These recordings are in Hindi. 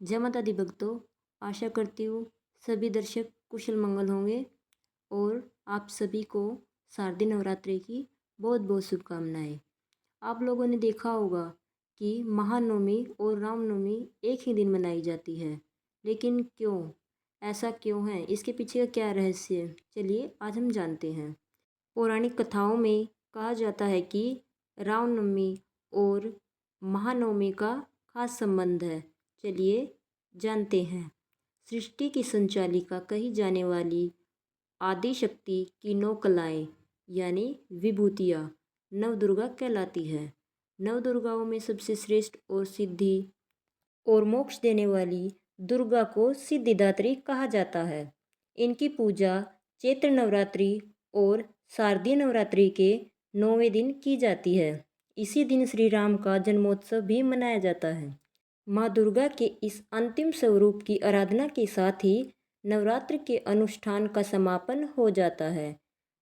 जय माता दी भक्तों। आशा करती हूँ सभी दर्शक कुशल मंगल होंगे और आप सभी को शारदीय नवरात्रि की बहुत बहुत शुभकामनाएं। आप लोगों ने देखा होगा कि महानवमी और रामनवमी एक ही दिन मनाई जाती है, लेकिन क्यों, ऐसा क्यों है, इसके पीछे का क्या रहस्य है, चलिए आज हम जानते हैं। पौराणिक कथाओं में कहा जाता है कि रामनवमी और महानवमी का खास संबंध है। चलिए जानते हैं। सृष्टि की संचालिका कही जाने वाली आदि शक्ति की 9 कलाएं यानी विभूतियाँ नवदुर्गा कहलाती है। नवदुर्गाओं में सबसे श्रेष्ठ और सिद्धि और मोक्ष देने वाली दुर्गा को सिद्धिदात्री कहा जाता है। इनकी पूजा चैत्र नवरात्रि और शारदीय नवरात्रि के 9वें दिन की जाती है। इसी दिन श्री राम का जन्मोत्सव भी मनाया जाता है। माँ दुर्गा के इस अंतिम स्वरूप की आराधना के साथ ही नवरात्र के अनुष्ठान का समापन हो जाता है।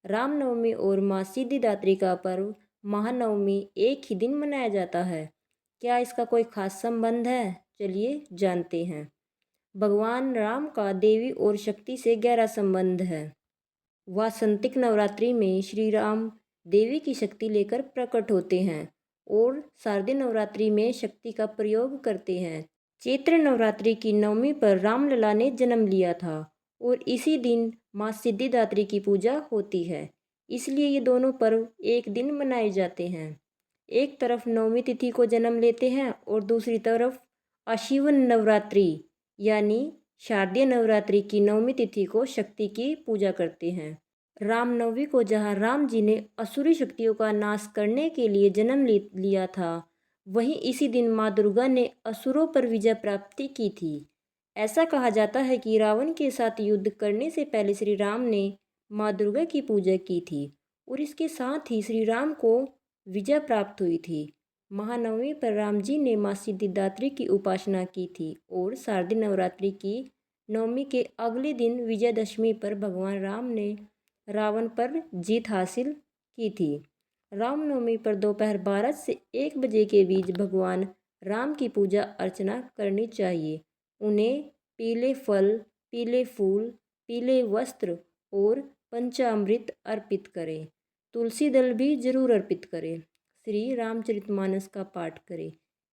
रामनवमी और माँ सिद्धिदात्री का पर्व महानवमी एक ही दिन मनाया जाता है। क्या इसका कोई खास संबंध है? चलिए जानते हैं। भगवान राम का देवी और शक्ति से गहरा संबंध है। वासंतिक नवरात्रि में श्री राम देवी की शक्ति लेकर प्रकट होते हैं और शारदीय नवरात्रि में शक्ति का प्रयोग करते हैं। चैत्र नवरात्रि की नवमी पर रामलला ने जन्म लिया था और इसी दिन माँ सिद्धिदात्री की पूजा होती है। इसलिए ये दोनों पर्व एक दिन मनाए जाते हैं। एक तरफ नवमी तिथि को जन्म लेते हैं और दूसरी तरफ आश्विन नवरात्रि यानी शारदीय नवरात्रि की नवमी तिथि को शक्ति की पूजा करते हैं। रामनवमी को जहाँ राम जी ने असुरी शक्तियों का नाश करने के लिए जन्म लिया था, वहीं इसी दिन माँ दुर्गा ने असुरों पर विजय प्राप्ति की थी। ऐसा कहा जाता है कि रावण के साथ युद्ध करने से पहले श्री राम ने माँ दुर्गा की पूजा की थी और इसके साथ ही श्री राम को विजय प्राप्त हुई थी। महानवमी पर राम जी ने माँ सिद्धिदात्री की उपासना की थी और शारदीय नवरात्रि की नवमी के अगले दिन विजयदशमी पर भगवान राम ने रावण पर जीत हासिल की थी। रामनवमी पर दोपहर 12 से 1 बजे के बीच भगवान राम की पूजा अर्चना करनी चाहिए। उन्हें पीले फल, पीले फूल, पीले वस्त्र और पंचामृत अर्पित करें। तुलसी दल भी जरूर अर्पित करें। श्री रामचरितमानस का पाठ करें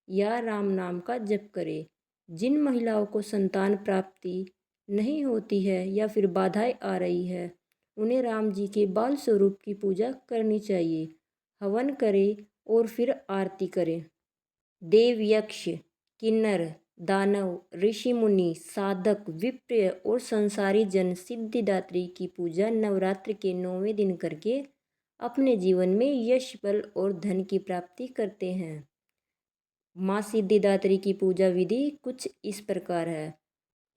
या राम नाम का जप करें। जिन महिलाओं को संतान प्राप्ति नहीं होती है या फिर बाधाएं आ रही है, उन्हें राम जी के बाल स्वरूप की पूजा करनी चाहिए। हवन करें और फिर आरती करें। देव, यक्ष, किन्नर, दानव, ऋषि मुनि, साधक, विप्र और संसारी जन सिद्धिदात्री की पूजा नवरात्र के 9वें दिन करके अपने जीवन में यश, बल और धन की प्राप्ति करते हैं। माँ सिद्धिदात्री की पूजा विधि कुछ इस प्रकार है।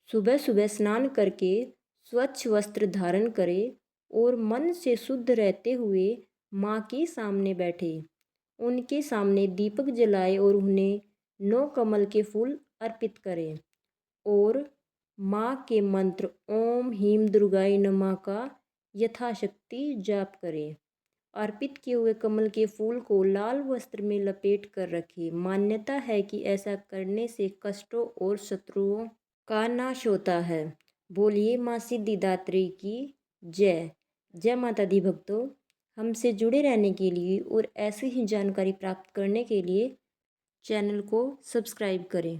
सुबह सुबह स्नान करके स्वच्छ वस्त्र धारण करें और मन से शुद्ध रहते हुए माँ के सामने बैठे। उनके सामने दीपक जलाए और उन्हें 9 कमल के फूल अर्पित करें और माँ के मंत्र ओम ह्रीं दुर्गाय नमः का यथाशक्ति जाप करें। अर्पित किए हुए कमल के फूल को लाल वस्त्र में लपेट कर रखें। मान्यता है कि ऐसा करने से कष्टों और शत्रुओं का नाश होता है। बोलिए माँ सिद्धिदात्री की जय। जय माता दी भक्तों। हमसे जुड़े रहने के लिए और ऐसी ही जानकारी प्राप्त करने के लिए चैनल को सब्सक्राइब करें।